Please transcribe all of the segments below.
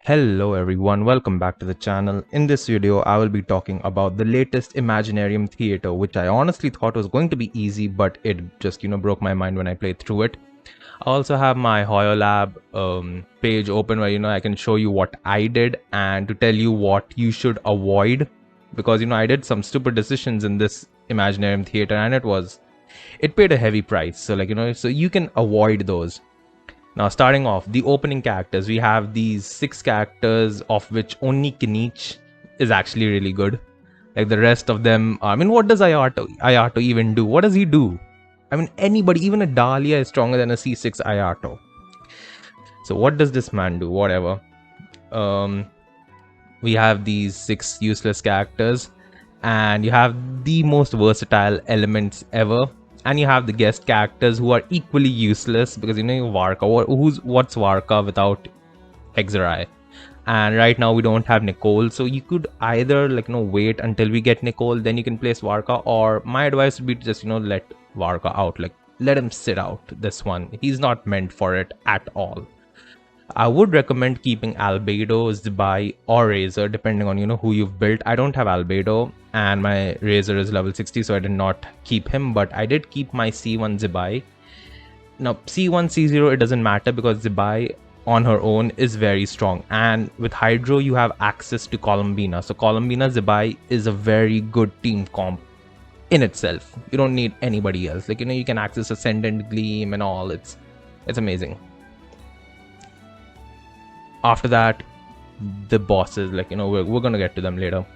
Hello everyone, welcome back to the channel. In this video, I will be talking about the latest Imaginarium Theater, which I honestly thought was going to be easy, but it just, broke my mind when I played through it. I also have my Hoyo Lab page open where, I can show you what I did and to tell you what you should avoid. Because, I did some stupid decisions in this Imaginarium Theater and it paid a heavy price. So you can avoid those. Now, starting off, the opening characters, we have these 6 characters, of which only Kinich is actually really good. Like the rest of them, what does Ayato even do? What does he do? Anybody, even a Dahlia is stronger than a C6 Ayato. So what does this man do? Whatever. We have these 6 useless characters, and you have the most versatile elements ever. And you have the guest characters who are equally useless because Varka. What's Varka without Exerai? And right now we don't have Nicole, so you could either wait until we get Nicole, then you can place Varka, or my advice would be to just let Varka out, let him sit out this one. He's not meant for it at all. I would recommend keeping Albedo, Zibai, or Razor, depending on who you've built. I don't have Albedo, and my Razor is level 60, so I did not keep him, but I did keep my C1 Zibai. Now, C1, C0, it doesn't matter because Zibai on her own is very strong, and with Hydro, you have access to Columbina. So Columbina Zibai is a very good team comp in itself. You don't need anybody else. You can access Ascendant Gleam and all. It's amazing. After that, the bosses, we're gonna get to them later.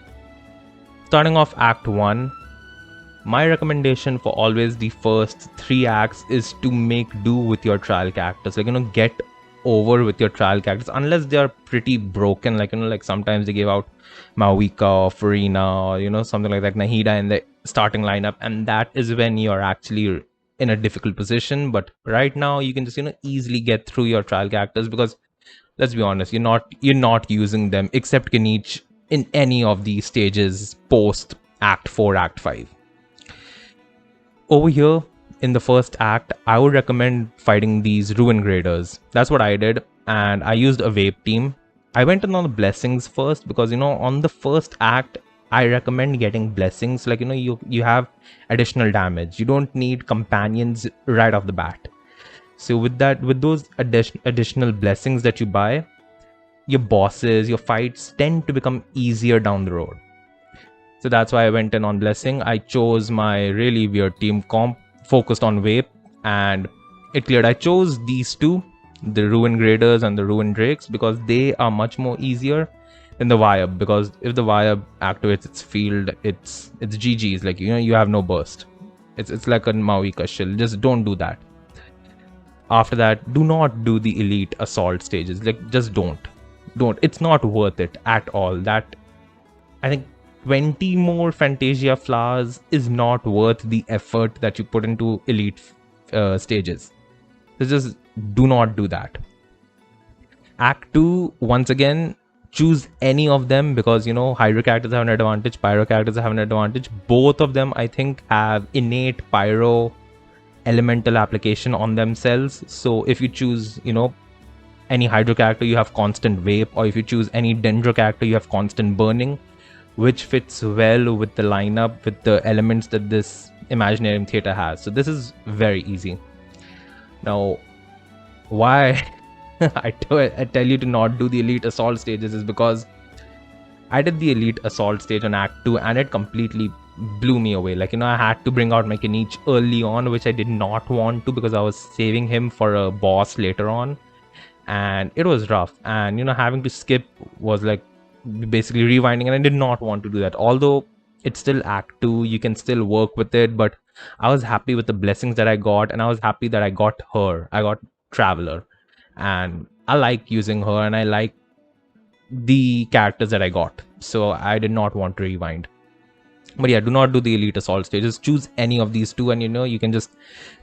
Starting off Act 1, my recommendation for always the first 3 acts is to make do with your trial characters. Get over with your trial characters unless they are pretty broken. Sometimes they give out Mawika or Farina or something like that, Nahida in the starting lineup, and that is when you're actually in a difficult position. But right now you can just easily get through your trial characters because let's be honest, you're not using them except Kinich in any of these stages post Act 4, Act 5. Over here in the first act, I would recommend fighting these Ruin Graders. That's what I did, and I used a Vape team. I went on the blessings first because on the first act, I recommend getting blessings. You have additional damage. You don't need companions right off the bat. So with those additional blessings that you buy, your bosses, your fights tend to become easier down the road. So that's why I went in on blessing. I chose my really weird team comp, focused on Vape, and it cleared. I chose these two, the Ruin Graders and the Ruin Drakes, because they are much more easier than the Viab. Because if the Viab activates its field, it's GG's. You have no burst. It's like a Mawika shield. Just don't do that. After that, do not do the elite assault stages. Just don't. It's not worth it at all. That, I think 20 more Fantasia flowers is not worth the effort that you put into elite stages. So just do not do that. Act 2, once again, choose any of them because Hydro characters have an advantage, Pyro characters have an advantage. Both of them, I think, have innate Pyro elemental application on themselves. So if you choose any Hydro character, you have constant Vape, or if you choose any Dendro character, you have constant Burning, which fits well with the lineup, with the elements that this Imaginarium Theater has. So this is very easy. Now, why I tell you to not do the elite assault stages is because I did the elite assault stage on Act 2 and it completely blew me away. I had to bring out my Kinich early on, which I did not want to because I was saving him for a boss later on, and it was rough. And having to skip was basically rewinding, and I did not want to do that. Although it's still Act 2, you can still work with it, but I was happy with the blessings that I got, and I was happy that I got her. I got Traveler, and I like using her, and I like the characters that I got, so I did not want to rewind. But yeah, do not do the elite assault stages. Choose any of these two, and you can just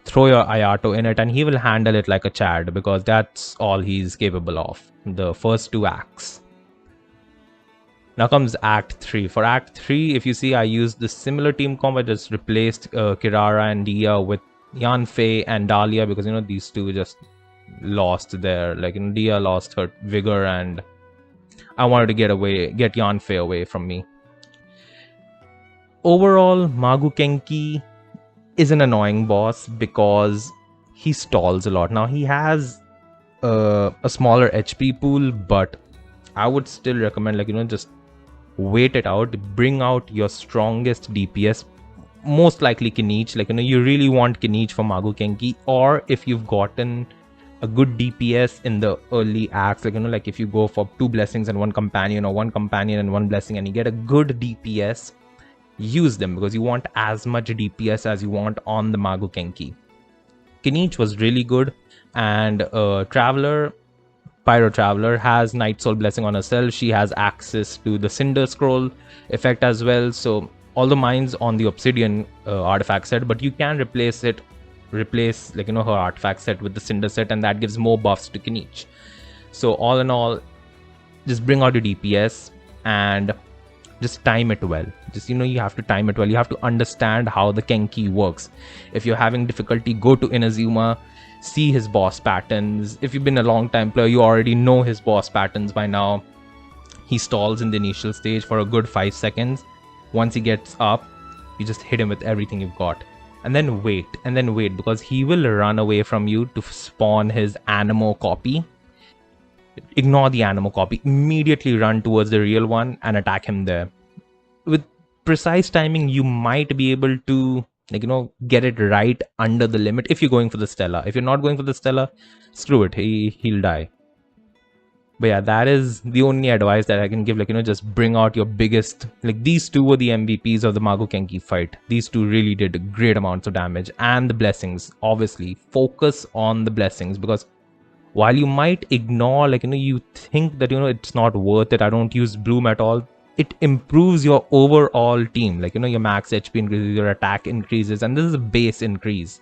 throw your Ayato in it, and he will handle it like a Chad because that's all he's capable of. The first 2 acts. Now comes Act 3. For Act 3, if you see, I used the similar team comp. I just replaced Kirara and Dia with Yanfei and Dahlia because these two just lost their Dia lost her vigor and I wanted to get Yanfei away from me. Overall, Magu Kenki is an annoying boss because he stalls a lot. Now he has a smaller HP pool, but I would still recommend, like, just wait it out, bring out your strongest DPS, most likely Kinich. Like, you really want Kinich for Magu Kenki, or if you've gotten a good DPS in the early acts, like, like if you go for 2 blessings and 1 companion, or 1 companion and 1 blessing, and you get a good DPS, use them, because you want as much DPS as you want on the Magu Kenki. Kinich was really good, and Pyro Traveler has Night Soul Blessing on herself. She has access to the Cinder Scroll effect as well. So all the mines on the Obsidian artifact set, but you can replace her artifact set with the Cinder set, and that gives more buffs to Kinich. So all in all, just bring out your DPS and just time it well. Just, you have to time it well. You have to understand how the Kenki works. If you're having difficulty, go to Inazuma, see his boss patterns. If you've been a long time player, you already know his boss patterns by now. He stalls in the initial stage for a good 5 seconds. Once he gets up, you just hit him with everything you've got. And then wait, because he will run away from you to spawn his Anemo copy. Ignore the Anemo copy, immediately run towards the real one and attack him there. With precise timing, you might be able to, get it right under the limit if you're going for the Stella. If you're not going for the Stella, screw it, he'll die. But yeah, that is the only advice that I can give. Just bring out your biggest. These two were the MVPs of the Magu Kenki fight. These two really did great amounts of damage. And the blessings, obviously, focus on the blessings, because while you might ignore, you think that, it's not worth it, I don't use Bloom at all, it improves your overall team. Your max HP increases, your attack increases, and this is a base increase.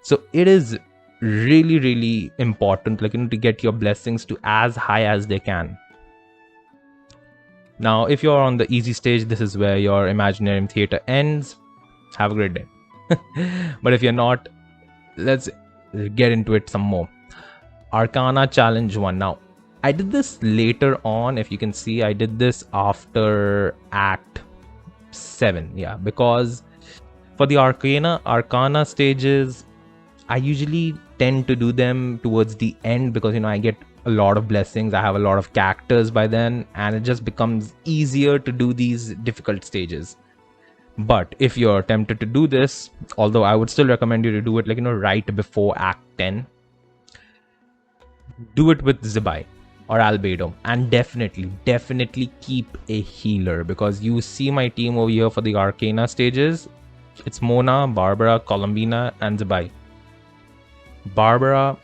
So it is really, really important, to get your blessings to as high as they can. Now, if you're on the easy stage, this is where your Imaginarium Theater ends. Have a great day. But if you're not, let's get into it some more. Arcana Challenge 1. Now, I did this later on. If you can see, I did this after Act 7. Yeah, because for the Arcana stages, I usually tend to do them towards the end, because, I get a lot of blessings. I have a lot of characters by then, and it just becomes easier to do these difficult stages. But if you're tempted to do this, although I would still recommend you to do it, right before Act 10, do it with Zibai or Albedo, and definitely keep a healer, because you see my team over here for the Arcana stages. It's Mona, Barbara, Columbina, and Zibai. Barbara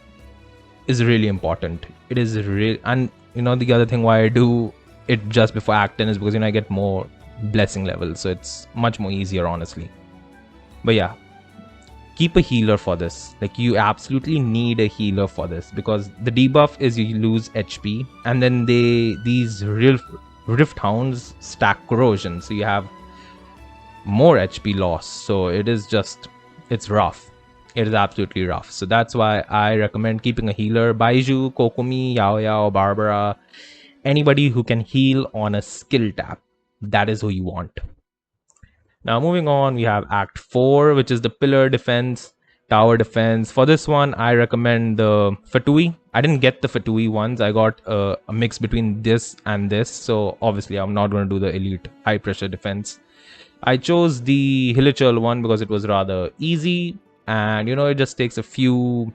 is really important. It is real, and the other thing why I do it just before Act 10 is because I get more blessing levels, so it's much more easier, honestly. But yeah, keep a healer for this. You absolutely need a healer for this, because the debuff is you lose HP, and then these real Rift Hounds stack corrosion, so you have more HP loss. So it's rough. It is absolutely rough. So that's why I recommend keeping a healer. Baiju, Kokomi, Yao Yao, Barbara, anybody who can heal on a skill tap. That is who you want. Now moving on, we have Act 4, which is the Pillar Defense, Tower Defense. For this one, I recommend the Fatui. I didn't get the Fatui ones. I got a mix between this and this. So obviously, I'm not going to do the Elite High Pressure Defense. I chose the Hilichurl one because it was rather easy. And, it just takes a few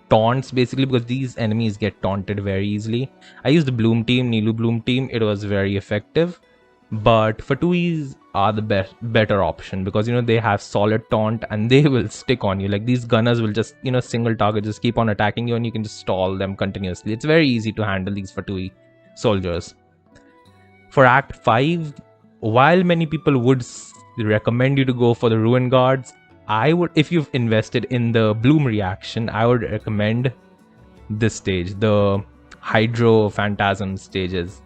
taunts, basically, because these enemies get taunted very easily. I used the Bloom team, Nilu Bloom team. It was very effective. But Fatuis are the better option, because they have solid taunt and they will stick on you. These gunners will just single target, just keep on attacking you, and you can just stall them continuously. It's very easy to handle these Fatui soldiers. For Act 5, while many people would recommend you to go for the Ruin Guards, I would, if you've invested in the Bloom reaction, I would recommend this stage, the Hydro Phantasm stages.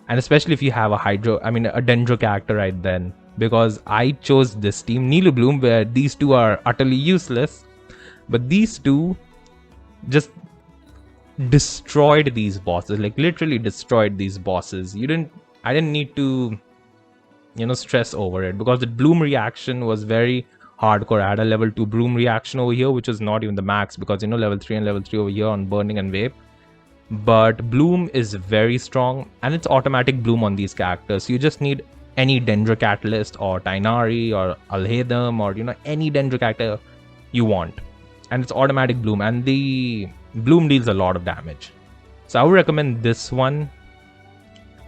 And especially if you have a Dendro character right then, because I chose this team, Nilu Bloom, where these two are utterly useless, but these two just destroyed these bosses, like literally destroyed these bosses. I didn't need to, stress over it, because the bloom reaction was very hardcore. I had a level 2 bloom reaction over here, which was not even the max, because level 3 and level 3 over here on burning and vape. But bloom is very strong, and it's automatic bloom on these characters. So you just need any Dendro catalyst or Tainari or Alhaitham or any Dendro character you want, and it's automatic bloom, and the bloom deals a lot of damage. So I would recommend this one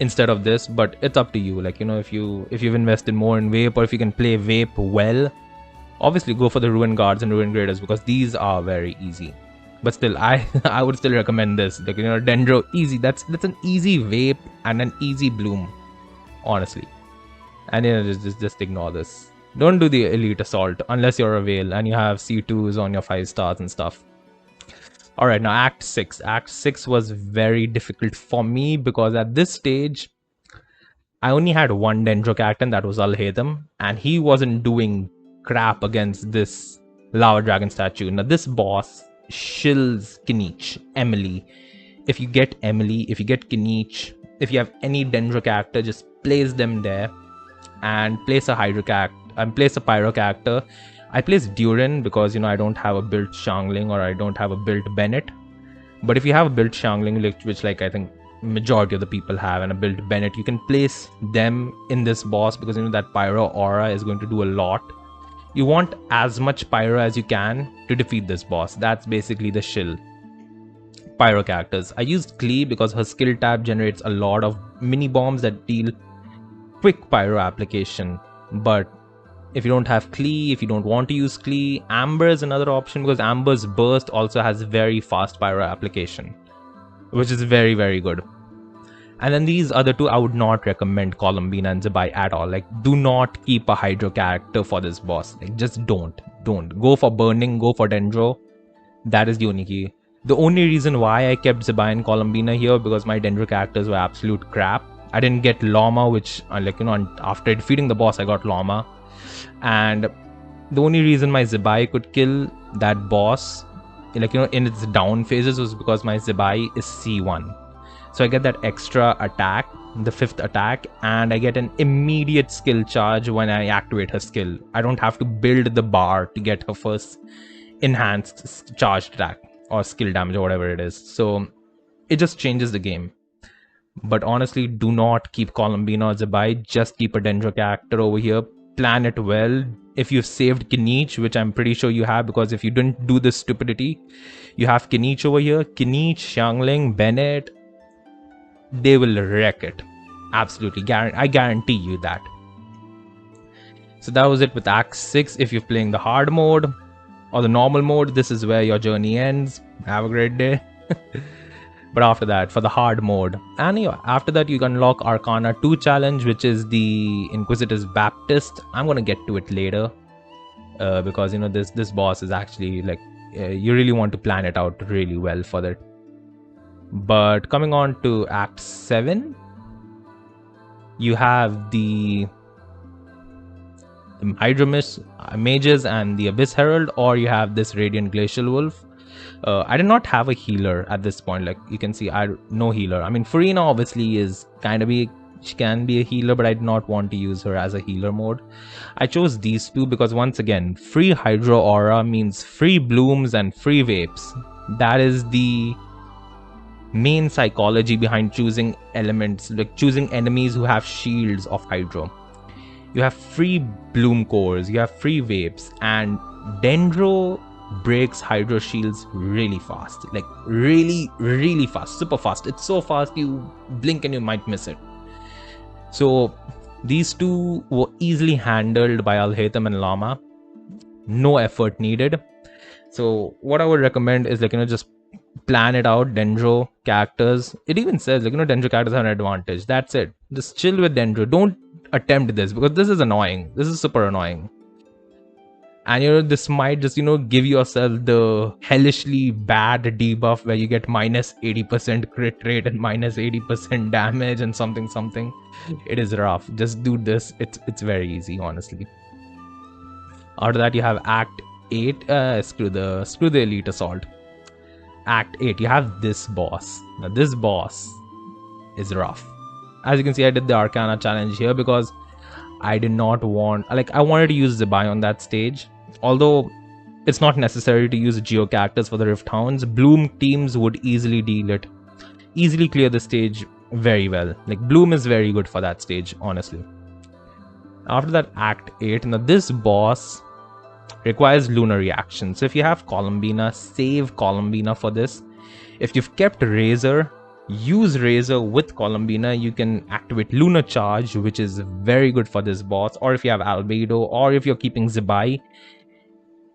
instead of this, but it's up to you. Like, if you've invested more in vape, or if you can play vape well, obviously go for the Ruin Guards and Ruin Graders, because these are very easy. But still, I would still recommend this. Like, Dendro, easy. That's an easy vape and an easy bloom, honestly. And just ignore this. Don't do the Elite Assault unless you're a Whale and you have C2s on your 5 stars and stuff. Alright, now Act 6. Act 6 was very difficult for me, because at this stage, I only had one Dendro character, and that was Alhaitham, and he wasn't doing crap against this Lava Dragon statue. Now this boss shills Kinich, Emily. If you get Emily, if you get Kinich, if you have any Dendro character, just place them there and place a Hydro character and place a Pyro character. I place Durin because I don't have a built Xiangling, or I don't have a built Bennett. But if you have a built Xiangling, which like I think majority of the people have, and a built Bennett, you can place them in this boss, because that Pyro aura is going to do a lot. You want as much Pyro as you can to defeat this boss. That's basically the shill. Pyro characters. I used Klee because her skill tab generates a lot of mini bombs that deal quick Pyro application. But if you don't have Klee, if you don't want to use Klee, Amber is another option, because Amber's burst also has very fast Pyro application, which is very, very good. And then these other two, I would not recommend Columbina and Zebai at all. Like, do not keep a Hydro character for this boss. Like, just don't. Go for Burning, go for Dendro. That is the only key. The only reason why I kept Zebai and Columbina here, because my Dendro characters were absolute crap. I didn't get Llama, which, after defeating the boss, I got Llama. And the only reason my Zebai could kill that boss, in its down phases, was because my Zebai is C1. So I get that extra attack, the 5th attack, and I get an immediate skill charge when I activate her skill. I don't have to build the bar to get her first enhanced charged attack or skill damage or whatever it is. So it just changes the game. But honestly, do not keep Columbina or Zebai. Just keep a Dendro character over here. Plan it well. If you've saved Kinich, which I'm pretty sure you have, because if you didn't do this stupidity, you have Kinich over here. Kinich, Xiangling, Bennett, they will wreck it. Absolutely. I guarantee you that. So that was it with Act 6. If you're playing the hard mode or the normal mode, this is where your journey ends. Have a great day. But after that, for the hard mode, and after that you unlock Arcana 2 challenge, which is the Inquisitor's Baptist. I'm gonna get to it later, because this boss is actually like, you really want to plan it out really well for that. But coming on to Act 7, you have the Hydromis Mages and the Abyss Herald, or you have this Radiant Glacial Wolf. I did not have a healer at this point. Like you can see, no healer. I mean, Farina obviously is she can be a healer, but I did not want to use her as a healer mode. I chose these two because, once again, free Hydro Aura means free blooms and free vapes. That is the main psychology behind choosing elements, like choosing enemies who have shields of Hydro. You have free bloom cores, you have free vapes, and Dendro breaks Hydro shields really fast. Like really, really fast, super fast. It's so fast you blink and you might miss it. So these two were easily handled by Alhaitham and Llama. No effort needed. So what I would recommend is, like, just plan it out. Dendro characters, it even says, like, Dendro characters have an advantage. That's it. Just chill with Dendro. Don't attempt this, because this is annoying. This is super annoying. And this might just give yourself the hellishly bad debuff where you get minus 80% crit rate and minus 80% damage and something. It is rough. Just do this. It's very easy, honestly. After that, you have Act 8. Screw the Elite Assault. Act 8, you have this boss. Now this boss is rough. As you can see, I did the Arcana challenge here because I did not want, I wanted to use Zibai on that stage. Although it's not necessary to use Geo characters for the Rift Hounds, Bloom teams would easily clear the stage very well. Like, Bloom is very good for that stage, honestly. After that, Act 8. Now this boss requires Lunar reaction. So if you have Columbina, save Columbina for this. If you've kept Razor, use Razor with Columbina. You can activate Lunar Charge, which is very good for this boss. Or if you have Albedo, or if you're keeping Zibai,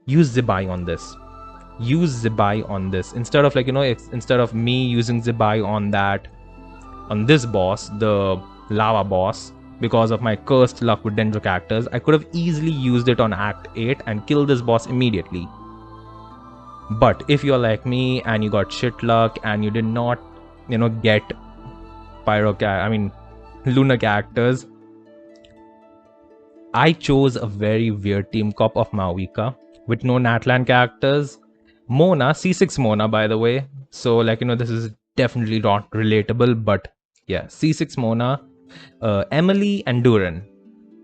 use Zibai on this. Use Zibai on this. Instead of instead of me using Zibai on this boss, the lava boss, because of my cursed luck with Dendro characters, I could have easily used it on Act 8 and killed this boss immediately. But if you're like me and you got shit luck and you did not, get Lunar characters, I chose a very weird team cop of Maoika with no Natlan characters. Mona, C6 Mona, by the way. So, this is definitely not relatable, but yeah, C6 Mona, Emily and Duran.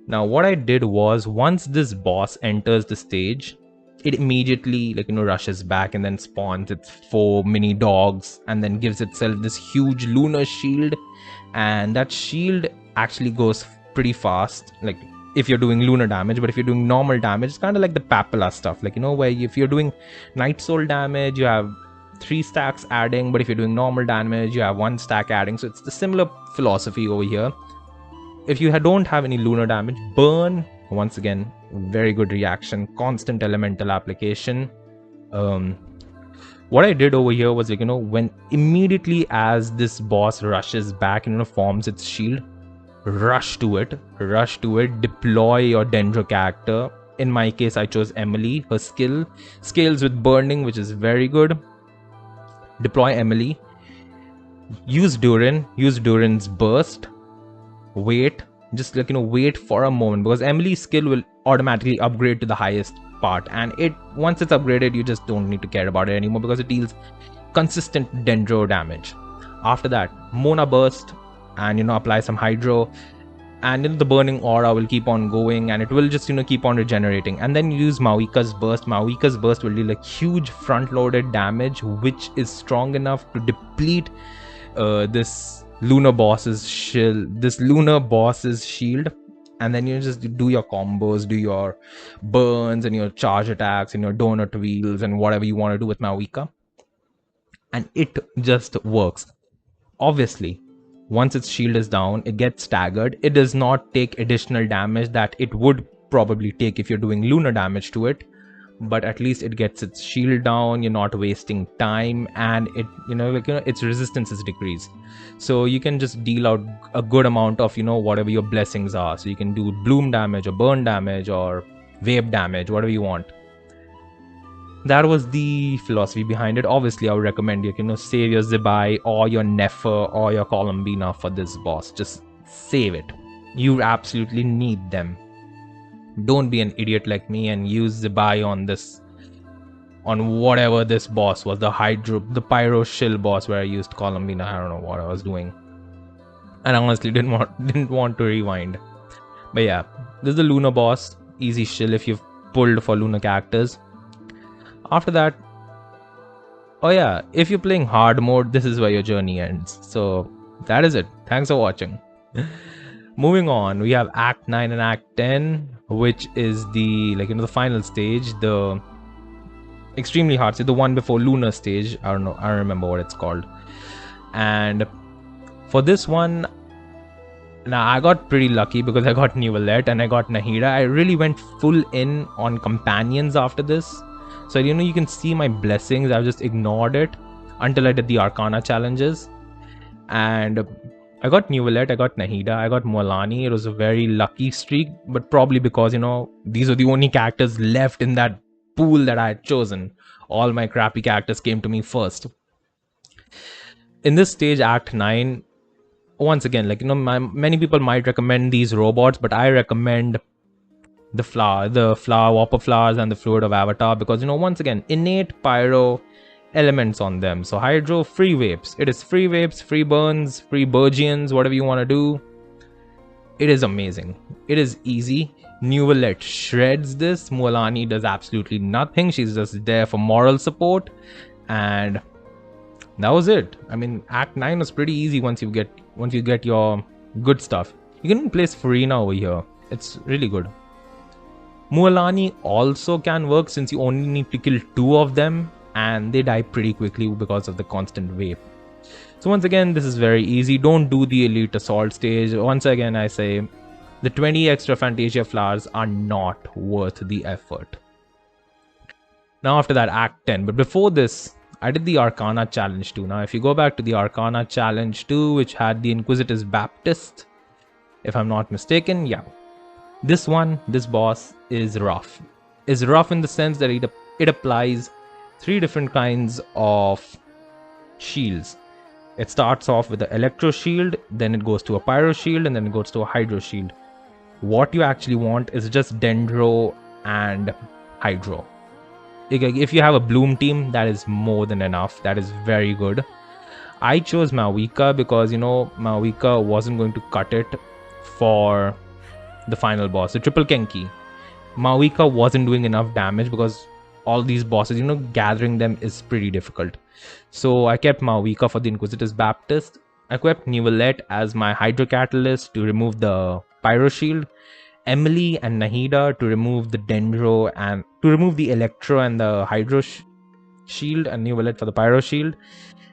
Now, what I did was, once this boss enters the stage, it immediately, rushes back and then spawns its 4 mini dogs and then gives itself this huge lunar shield. And that shield actually goes pretty fast, if you're doing lunar damage. But if you're doing normal damage, it's kind of like the Papilla stuff, where if you're doing Night Soul damage, you have 3 stacks adding, but if you're doing normal damage, you have 1 stack adding. So it's the similar philosophy over here. If you don't have any lunar damage, burn. Once again, very good reaction, constant elemental application. What I did over here was, when immediately as this boss rushes back and forms its shield, rush to it, deploy your Dendro character. In my case, I chose Emily. Her skill scales with burning, which is very good. Deploy Emily. Use Duran's burst. Wait, just wait for a moment, because Emily's skill will automatically upgrade to the highest part, and once it's upgraded, you just don't need to care about it anymore because it deals consistent Dendro damage. After that, Mona burst and apply some hydro, and the burning aura will keep on going and it will just keep on regenerating. And then you use Maoika's burst. Maoika's burst will deal huge front loaded damage, which is strong enough to deplete this lunar boss's shield, and then you just do your combos, do your burns and your charge attacks and your donut wheels and whatever you want to do with Maoika, and it just works. Obviously, once its shield is down, it gets staggered. It does not take additional damage that it would probably take if you're doing lunar damage to it, but at least it gets its shield down. You're not wasting time, and it its resistance is decreased, so you can just deal out a good amount of whatever your blessings are. So you can do bloom damage or burn damage or wave damage, whatever you want. That was the philosophy behind it. Obviously, I would recommend you save your Zibai or your Nefer or your Columbina for this boss. Just save it. You absolutely need them. Don't be an idiot like me and use Zibai on whatever this boss was, the Pyro shill boss where I used Columbina. I don't know what I was doing, and I honestly didn't want to rewind. But yeah, this is the Lunar boss. Easy shill if you've pulled for Lunar characters. After that, oh yeah, if you're playing hard mode, this is where your journey ends. So that is it. Thanks for watching. Moving on, we have Act 9 and Act 10, which is the the final stage, the extremely hard stage, the one before Lunar stage. I don't remember what it's called. And for this one, now I got pretty lucky because I got Neuvillette and I got Nahida. I really went full in on companions after this. So you can see my blessings. I've just ignored it until I did the Arcana challenges. And I got Neuvillette, I got Nahida, I got Molani. It was a very lucky streak, but probably because, these were the only characters left in that pool that I had chosen. All my crappy characters came to me first. In this stage, Act 9, once again, many people might recommend these robots, but I recommend the flower, Whopper flowers and the Fluid of Avatar, because, once again, innate Pyro elements on them. So Hydro, free vapes. It is free vapes, free burns, free Burgians, whatever you want to do. It is amazing. It is easy. Nuvalet shreds this. Mualani does absolutely nothing. She's just there for moral support. And that was it. I mean, Act 9 was pretty easy once you get your good stuff. You can place Farina over here. It's really good. Mualani also can work since you only need to kill 2 of them and they die pretty quickly because of the constant vape. So once again, this is very easy. Don't do the Elite Assault stage. Once again, I say the 20 extra Fantasia flowers are not worth the effort. Now after that, Act 10. But before this, I did the Arcana challenge too. Now if you go back to the Arcana challenge 2, which had the Inquisitor's Baptist, if I'm not mistaken, yeah. This boss is rough. Is rough in the sense that it applies 3 different kinds of shields. It starts off with the Electro Shield, then it goes to a Pyro Shield, and then it goes to a Hydro Shield. What you actually want is just Dendro and Hydro. If you have a Bloom team, that is more than enough. That is very good. I chose Maoika because, Maoika wasn't going to cut it for the final boss, the Triple Kenki. Maoika wasn't doing enough damage because all these bosses, gathering them is pretty difficult. So I kept Maoika for the Inquisitor's Baptist. I kept Nuvalet as my Hydro Catalyst to remove the Pyro Shield. Emily and Nahida to remove the Dendro and to remove the Electro and the Hydro Shield, and Nuvalet for the Pyro Shield.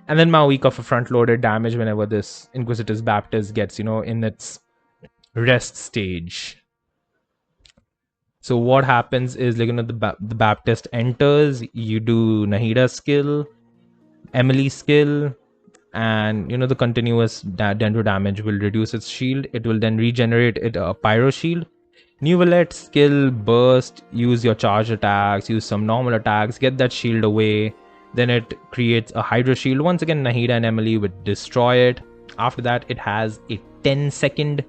And then Maoika for front-loaded damage whenever this Inquisitor's Baptist gets, in its rest stage. So what happens is, the Baptist enters, you do Nahida's skill, Emily's skill, and the continuous Dendro damage will reduce its shield. It will then regenerate it a Pyro Shield. Nuvalet skill, burst, use your charge attacks, use some normal attacks, get that shield away. Then it creates a Hydro Shield. Once again, Nahida and Emily would destroy it. After that, it has a 10-second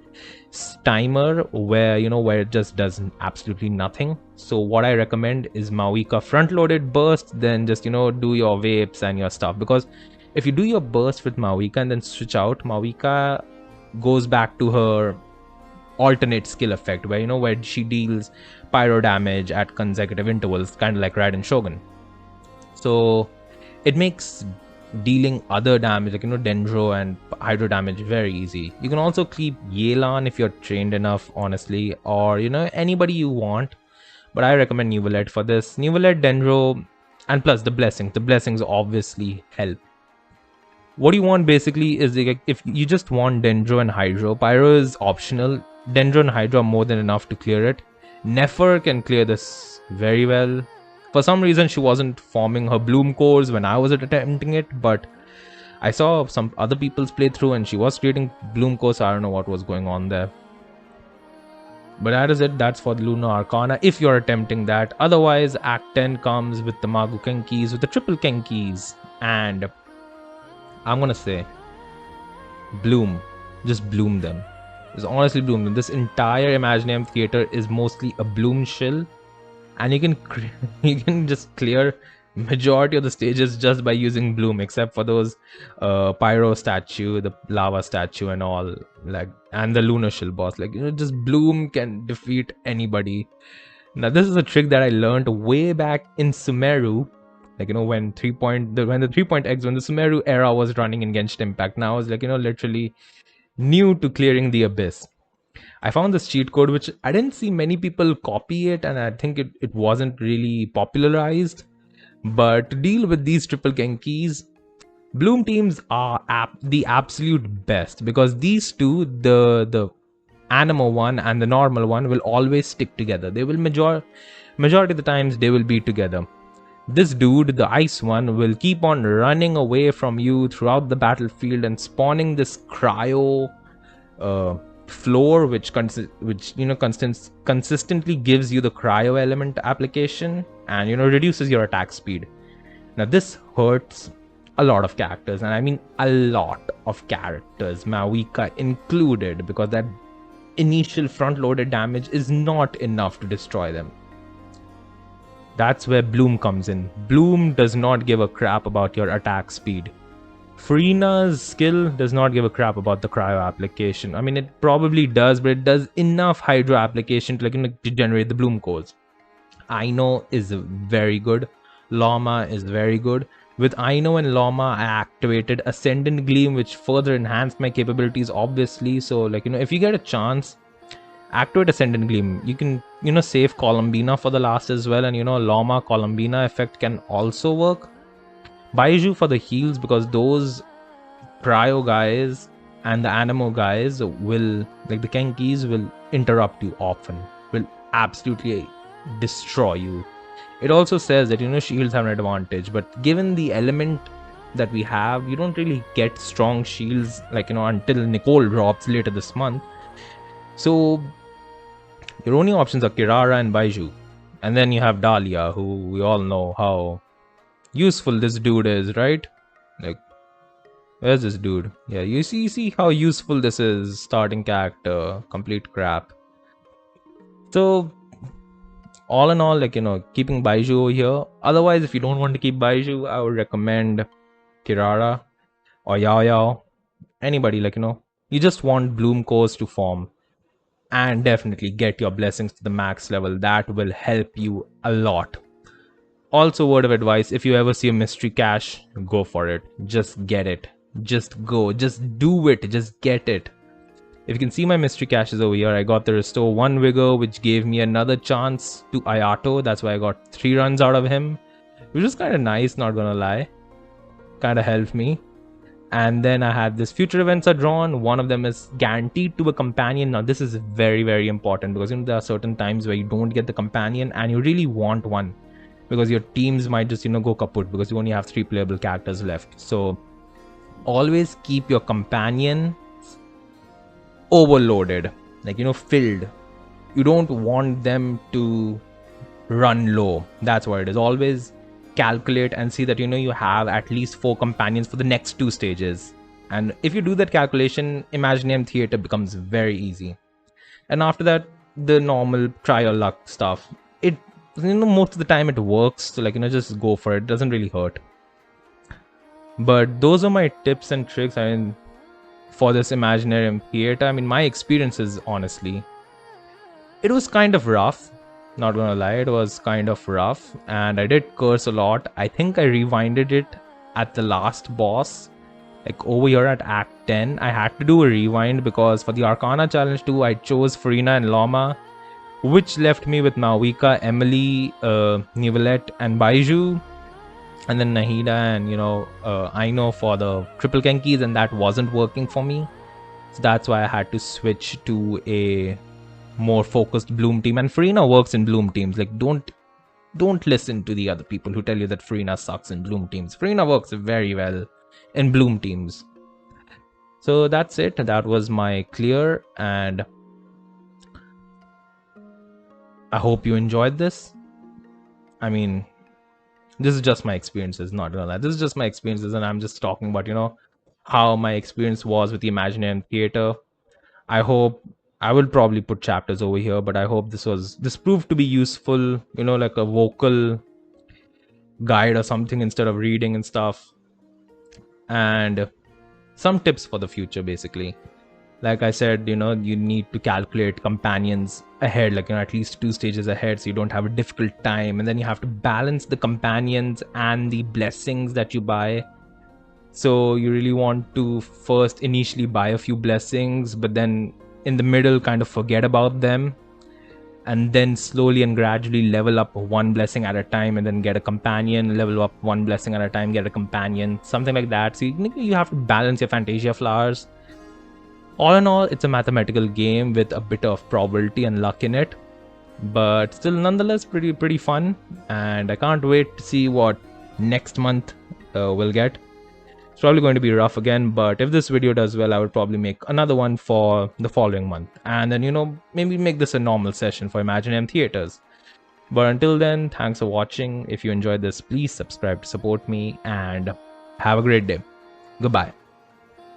timer where it just does absolutely nothing. So what I recommend is Maoika front-loaded burst, then just do your vapes and your stuff, because if you do your burst with Maoika and then switch out, Maoika goes back to her alternate skill effect where she deals pyro damage at consecutive intervals, kind of like Raiden Shogun. So it makes dealing other damage like Dendro and Hydro damage very easy. You can also keep Yelan if you're trained enough, honestly, or anybody you want, but I recommend Nuvalet for this. Nuvalet, Dendro, and plus the blessings obviously help. What you want basically is if you just want Dendro and Hydro, Pyro is optional. Dendro and Hydro are more than enough to clear it. Nefer can clear this very well. For some reason, she wasn't forming her Bloom cores when I was attempting it, but I saw some other people's playthrough and she was creating Bloom cores, so I don't know what was going on there. But that is it. That's for the Lunar Arcana if you're attempting that. Otherwise, Act 10 comes with the Magu Kenkis, with the Triple Kenkis, and I'm gonna say bloom. Just bloom them. Just honestly bloom them. This entire Imaginarium Theater is mostly a bloom shill, and you can just clear majority of the stages just by using bloom, except for those pyro statue, the lava statue, and all, and the lunar shill boss. Just bloom can defeat anybody. Now this is a trick that I learned way back in Sumeru. When the 3.x, when the Sumeru era was running in Genshin Impact. Now I was literally new to clearing the abyss. I found this cheat code which I didn't see many people copy it, and I think it wasn't really popularized. But to deal with these Triple Kenkis, Bloom teams are the absolute best, because these two, the Animo one and the normal one, will always stick together. They will majority of the times they will be together. This dude, the ice one, will keep on running away from you throughout the battlefield and spawning this cryo floor, which consistently gives you the cryo element application and reduces your attack speed. Now this hurts a lot of characters, and I mean a lot of characters, Maoika included, because that initial front loaded damage is not enough to destroy them. That's where Bloom comes in. Bloom does not give a crap about your attack speed. Furina's skill does not give a crap about the cryo application. I mean, it probably does, but it does enough hydro application to, like, to generate the Bloom cores. Aino is very good. Llama is very good. With Aino and Llama, I activated Ascendant Gleam, which further enhanced my capabilities, obviously. So, like, if you get a chance, activate Ascendant Gleam. You can, save Columbina for the last as well. And, Llama Columbina effect can also work. Baiju for the heals, because those cryo guys and the animo guys will, like the Kenkis, will interrupt you often, will absolutely destroy you. It also says that, shields have an advantage, but given the element that we have, you don't really get strong shields, like, until Nicole drops later this month. So your only options are Kirara and Baiju. And then you have Dahlia, who we all know how useful this dude is, right? Like, where's this dude? Yeah, you see how useful this is. Starting character, complete crap. So all in all, like, keeping Baiju over here. Otherwise, if you don't want to keep Baiju, I would recommend Kirara or Yao Yao. Anybody, like, you just want Bloom cores to form. And definitely get your blessings to the max level. That will help you a lot. Also, word of advice, if you ever see a mystery cache, go for it. Just get it. Just go. Just do it. Just get it. If you can see my mystery caches over here, I got the Restore 1 Vigor, which gave me another chance to Ayato. That's why I got 3 runs out of him, which was kind of nice, not gonna lie. Kind of helped me. And then I had this future events are drawn. One of them is guaranteed to a companion. Now this is very, very important, because there are certain times where you don't get the companion and you really want one, because your teams might just, go kaput because you only have 3 playable characters left. So always keep your companion overloaded, like, filled. You don't want them to run low. That's what it is. Always calculate and see that, you have at least 4 companions for the next 2 stages. And if you do that calculation, Imaginarium Theater becomes very easy. And after that, the normal try your luck stuff. It, most of the time it works. So, like, just go for it. It doesn't really hurt. But those are my tips and tricks. I mean, for this Imaginarium Theater, I mean, my experiences, honestly, it was kind of rough. Not gonna lie, it was kind of rough. And I did curse a lot. I think I rewinded it at the last boss. Like, over here at Act 10, I had to do a rewind because for the Arcana Challenge 2, I chose Furina and Llama, which left me with Maoika, Emily, Nivelette, and Baiju. And then Nahida and, Aino for the triple Kenkis, and that wasn't working for me. So that's why I had to switch to a more focused Bloom team. And Furina works in Bloom teams. Like, don't listen to the other people who tell you that Furina sucks in Bloom teams. Furina works very well in Bloom teams. So that's it. That was my clear, and I hope you enjoyed this. I mean, this is just my experiences, not gonna lie. This is just my experiences, and I'm just talking about, how my experience was with the Imaginarium Theater. I hope I will probably put chapters over here, but I hope this proved to be useful, like a vocal guide or something instead of reading and stuff. And some tips for the future, basically. Like I said, you need to calculate companions ahead, like, at least 2 stages ahead, so you don't have a difficult time. And then you have to balance the companions and the blessings that you buy. So you really want to first initially buy a few blessings, but then in the middle kind of forget about them, and then slowly and gradually level up 1 blessing at a time, and then get a companion, level up 1 blessing at a time, get a companion, something like that. So you have to balance your Fantasia flowers. All in all, it's a mathematical game with a bit of probability and luck in it, but still nonetheless pretty fun. And I can't wait to see what next month we'll get. It's probably going to be rough again, but if this video does well, I would probably make another one for the following month. And then, maybe make this a normal session for Imaginarium Theaters. But until then, thanks for watching. If you enjoyed this, please subscribe to support me, and have a great day. Goodbye.